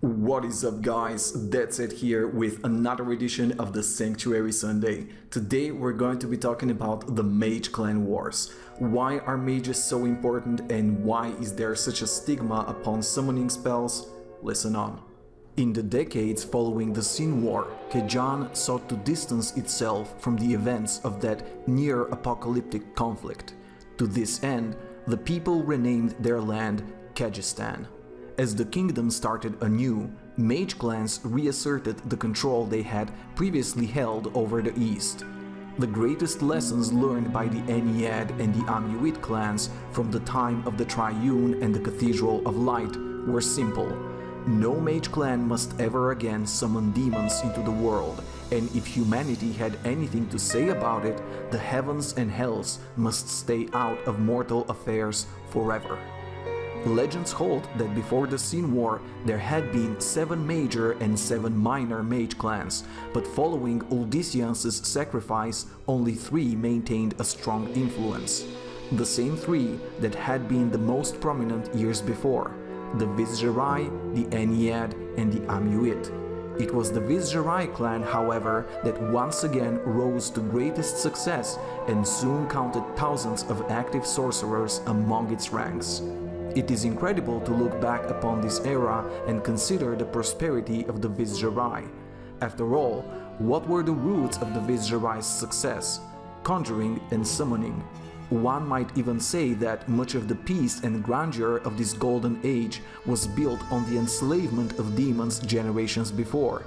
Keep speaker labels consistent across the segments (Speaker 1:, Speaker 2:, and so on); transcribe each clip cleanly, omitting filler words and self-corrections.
Speaker 1: What is up, guys? That's it here with another edition of the Sanctuary Sunday. Today we're going to be talking about the Mage Clan Wars. Why are mages so important and why is there such a stigma upon summoning spells? Listen on. In the decades following the Sin War, Khajan sought to distance itself from the events of that near-apocalyptic conflict. To this end, the people renamed their land Khagistan. As the kingdom started anew, Mage Clans reasserted the control they had previously held over the East. The greatest lessons learned by the Ennead and the Amuit clans from the time of the Triune and the Cathedral of Light were simple. No Mage Clan must ever again summon demons into the world, and if humanity had anything to say about it, the heavens and hells must stay out of mortal affairs forever. Legends hold that before the Sin War there had been 7 major and 7 minor mage clans, but following Uldysian's sacrifice, only 3 maintained a strong influence. The same 3 that had been the most prominent years before: the Vizjerai, the Ennead, and the Amuit. It was the Vizjerai clan, however, that once again rose to greatest success and soon counted thousands of active sorcerers among its ranks. It is incredible to look back upon this era and consider the prosperity of the Vizjerai. After all, what were the roots of the Vizjerai's success? Conjuring and summoning. One might even say that much of the peace and grandeur of this golden age was built on the enslavement of demons generations before.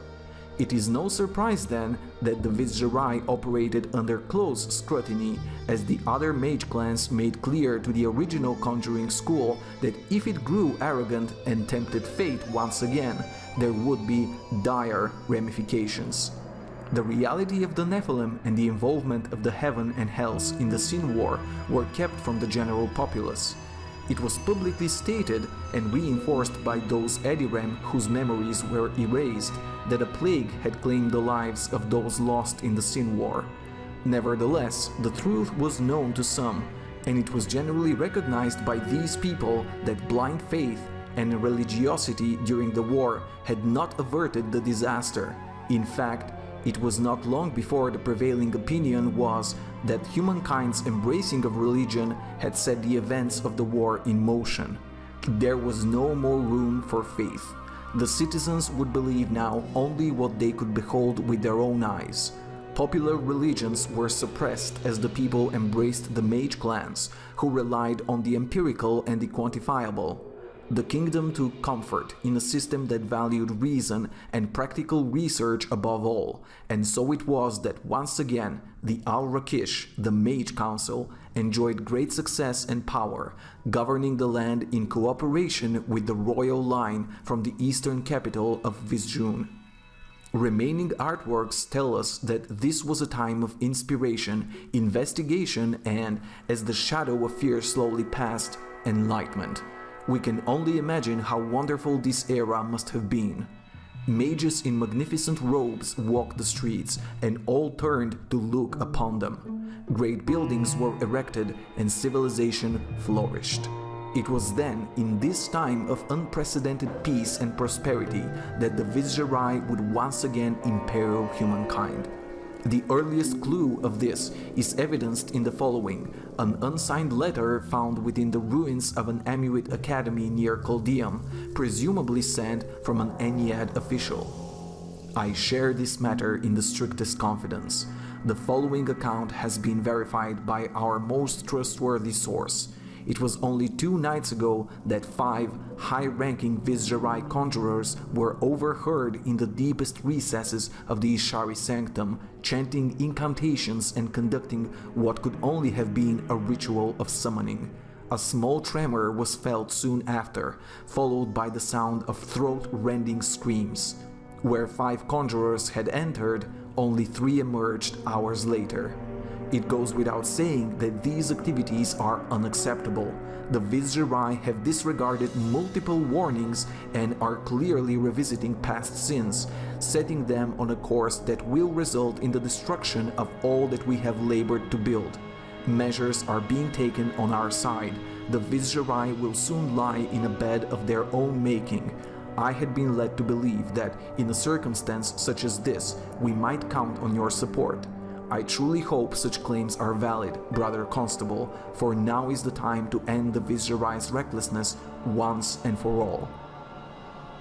Speaker 1: It is no surprise then that the Vizjerai operated under close scrutiny, as the other mage clans made clear to the original conjuring school that if it grew arrogant and tempted fate once again, there would be dire ramifications. The reality of the Nephilim and the involvement of the Heaven and Hells in the Sin War were kept from the general populace. It was publicly stated and reinforced by those Edirem whose memories were erased that a plague had claimed the lives of those lost in the Sin War. Nevertheless, the truth was known to some, and it was generally recognized by these people that blind faith and religiosity during the war had not averted the disaster. In fact, it was not long before the prevailing opinion was that humankind's embracing of religion had set the events of the war in motion. There was no more room for faith. The citizens would believe now only what they could behold with their own eyes. Popular religions were suppressed as the people embraced the mage clans, who relied on the empirical and the quantifiable. The kingdom took comfort in a system that valued reason and practical research above all, and so it was that once again the Al-Rakish, the Mage Council, enjoyed great success and power, governing the land in cooperation with the royal line from the eastern capital of Vizjun. Remaining artworks tell us that this was a time of inspiration, investigation, and, as the shadow of fear slowly passed, enlightenment. We can only imagine how wonderful this era must have been. Mages in magnificent robes walked the streets, and all turned to look upon them. Great buildings were erected, and civilization flourished. It was then, in this time of unprecedented peace and prosperity, that the Vizjerai would once again imperil humankind. The earliest clue of this is evidenced in the following: an unsigned letter found within the ruins of an Amuit academy near Chaldeum, presumably sent from an Ennead official. I share this matter in the strictest confidence. The following account has been verified by our most trustworthy source. It was only 2 nights ago that 5 high-ranking Vizjerai conjurers were overheard in the deepest recesses of the Ishari sanctum, chanting incantations and conducting what could only have been a ritual of summoning. A small tremor was felt soon after, followed by the sound of throat-rending screams. Where 5 conjurers had entered, only 3 emerged hours later. It goes without saying that these activities are unacceptable. The Vizjerai have disregarded multiple warnings and are clearly revisiting past sins, setting them on a course that will result in the destruction of all that we have labored to build. Measures are being taken on our side. The Vizjerai will soon lie in a bed of their own making. I had been led to believe that, in a circumstance such as this, we might count on your support. I truly hope such claims are valid, Brother Constable, for now is the time to end the Vizieri's recklessness once and for all.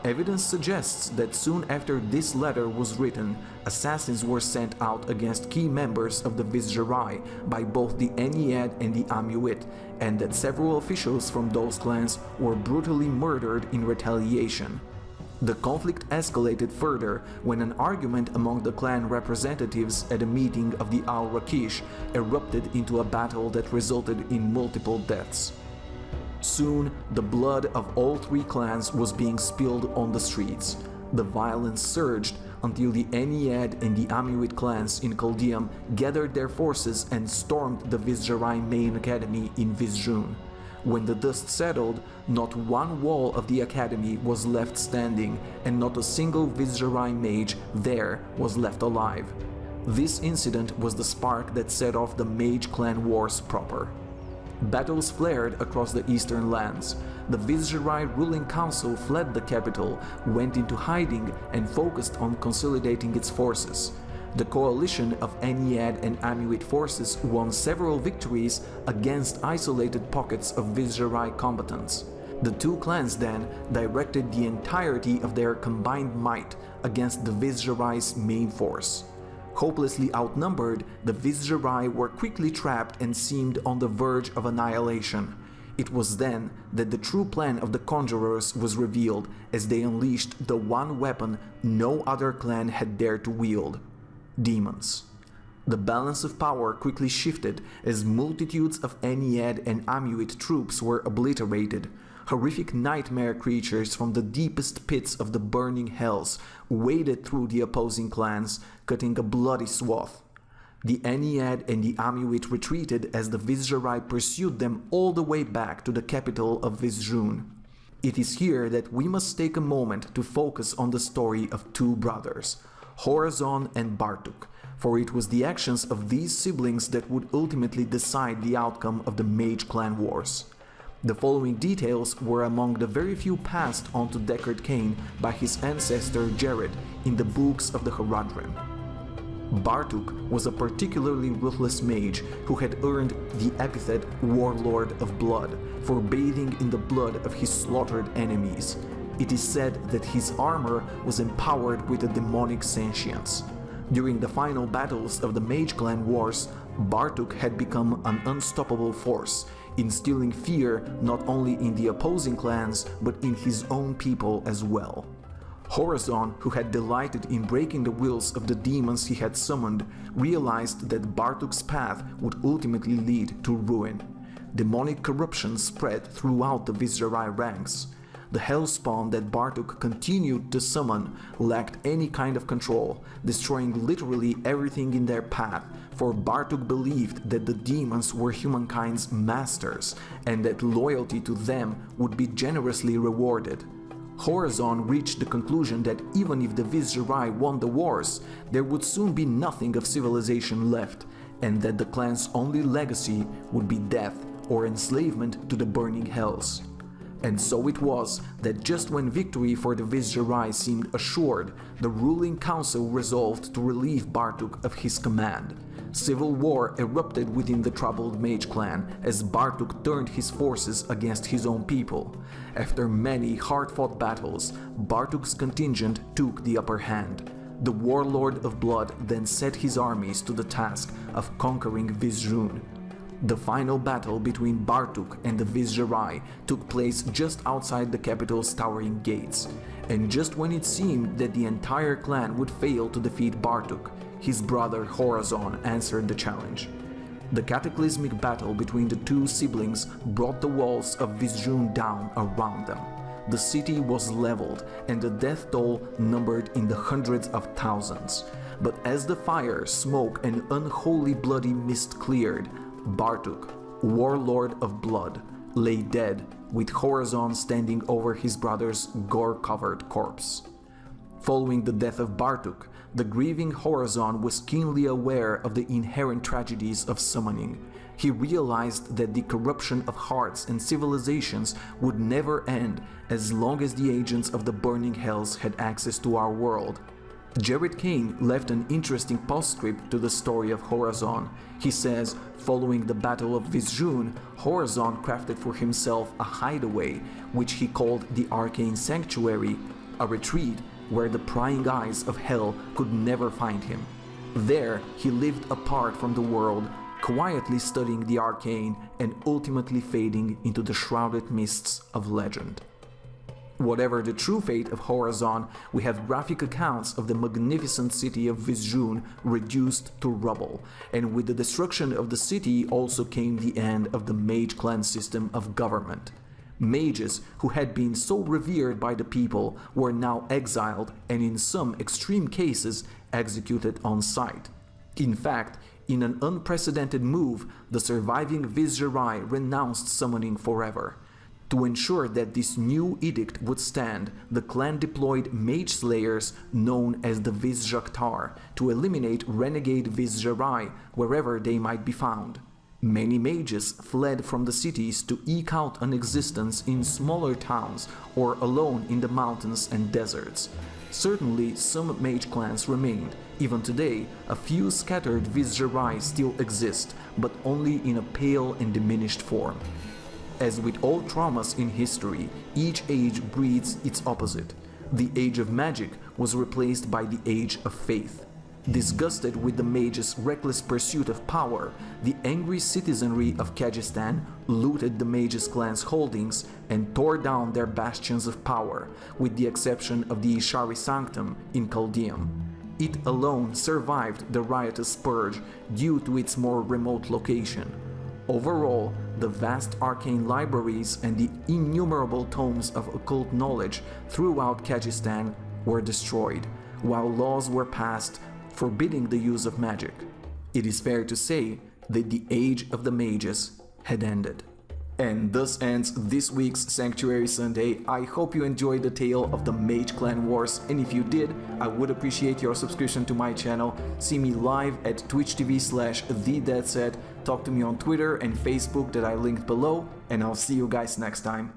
Speaker 1: Evidence suggests that soon after this letter was written, assassins were sent out against key members of the Vizieri by both the Ennead and the Amuit, and that several officials from those clans were brutally murdered in retaliation. The conflict escalated further when an argument among the clan representatives at a meeting of the Al-Rakish erupted into a battle that resulted in multiple deaths. Soon, the blood of all three clans was being spilled on the streets. The violence surged until the Ennead and the Amuit clans in Caldeum gathered their forces and stormed the Vizieri main academy in Vizjun. When the dust settled, not one wall of the academy was left standing, and not a single Vizieri mage there was left alive. This incident was the spark that set off the Mage Clan Wars proper. Battles flared across the eastern lands. The Vizieri ruling council fled the capital, went into hiding, and focused on consolidating its forces. The coalition of Ennead and Amuit forces won several victories against isolated pockets of Vizieri combatants. The two clans then directed the entirety of their combined might against the Vizieri's main force. Hopelessly outnumbered, the Vizieri were quickly trapped and seemed on the verge of annihilation. It was then that the true plan of the Conjurers was revealed, as they unleashed the one weapon no other clan had dared to wield: demons. The balance of power quickly shifted as multitudes of Ennead and Amuit troops were obliterated. Horrific nightmare creatures from the deepest pits of the burning hells waded through the opposing clans, cutting a bloody swath. The Ennead and the Amuit retreated as the Vizieri pursued them all the way back to the capital of Vizjun. It is here that we must take a moment to focus on the story of two brothers, Horazon and Bartuk, for it was the actions of these siblings that would ultimately decide the outcome of the Mage Clan Wars. The following details were among the very few passed on to Deckard Cain by his ancestor Jared in the books of the Haradrim. Bartuk was a particularly ruthless mage who had earned the epithet Warlord of Blood for bathing in the blood of his slaughtered enemies. It is said that his armor was empowered with a demonic sentience. During the final battles of the Mage Clan Wars, Bartuk had become an unstoppable force, instilling fear not only in the opposing clans but in his own people as well. Horazon, who had delighted in breaking the wills of the demons he had summoned, realized that Bartuk's path would ultimately lead to ruin. Demonic corruption spread throughout the Vizieri ranks. The hellspawn that Bartuk continued to summon lacked any kind of control, destroying literally everything in their path, for Bartuk believed that the demons were humankind's masters, and that loyalty to them would be generously rewarded. Horazon reached the conclusion that even if the Vizieri won the wars, there would soon be nothing of civilization left, and that the clan's only legacy would be death or enslavement to the burning hells. And so it was that just when victory for the Vizieri seemed assured, the ruling council resolved to relieve Bartuk of his command. Civil war erupted within the troubled Mage Clan as Bartuk turned his forces against his own people. After many hard-fought battles, Bartuk's contingent took the upper hand. The Warlord of Blood then set his armies to the task of conquering Vizjun. The final battle between Bartuk and the Vizieri took place just outside the capital's towering gates, and just when it seemed that the entire clan would fail to defeat Bartuk, his brother Horazon answered the challenge. The cataclysmic battle between the two siblings brought the walls of Vizjun down around them. The city was leveled, and the death toll numbered in the hundreds of thousands. But as the fire, smoke, and unholy bloody mist cleared, Bartuk, Warlord of Blood, lay dead, with Horazon standing over his brother's gore-covered corpse. Following the death of Bartuk, the grieving Horazon was keenly aware of the inherent tragedies of summoning, He realized that the corruption of hearts and civilizations would never end as long as the agents of the burning hells had access to our world. Jared Kane left an interesting postscript to the story of Horazon. He says, following the Battle of Vizjun, Horazon crafted for himself a hideaway, which he called the Arcane Sanctuary, a retreat where the prying eyes of hell could never find him. There, he lived apart from the world, quietly studying the arcane and ultimately fading into the shrouded mists of legend. Whatever the true fate of Horazon, we have graphic accounts of the magnificent city of Vizjun reduced to rubble, and with the destruction of the city also came the end of the Mage Clan system of government. Mages, who had been so revered by the people, were now exiled and in some extreme cases executed on sight. In fact, in an unprecedented move, the surviving Vizjerai renounced summoning forever. To ensure that this new edict would stand, the clan deployed mage slayers known as the Vizjaktar to eliminate renegade Vizjerai wherever they might be found. Many mages fled from the cities to eke out an existence in smaller towns or alone in the mountains and deserts. Certainly, some mage clans remained. Even today, a few scattered Vizjerai still exist, but only in a pale and diminished form. As with all traumas in history, each age breeds its opposite. The Age of Magic was replaced by the Age of Faith. Disgusted with the mages' reckless pursuit of power, the angry citizenry of Khagistan looted the mages' clan's holdings and tore down their bastions of power, with the exception of the Ishari Sanctum in Chaldeum. It alone survived the riotous purge due to its more remote location. Overall, the vast arcane libraries and the innumerable tomes of occult knowledge throughout Khagistan were destroyed, while laws were passed forbidding the use of magic. It is fair to say that the Age of the Mages had ended. And thus ends this week's Sanctuary Sunday. I hope you enjoyed the tale of the Mage Clan Wars, and if you did, I would appreciate your subscription to my channel. See me live at twitch.tv/TheDeadSet, talk to me on Twitter and Facebook that I linked below, and I'll see you guys next time.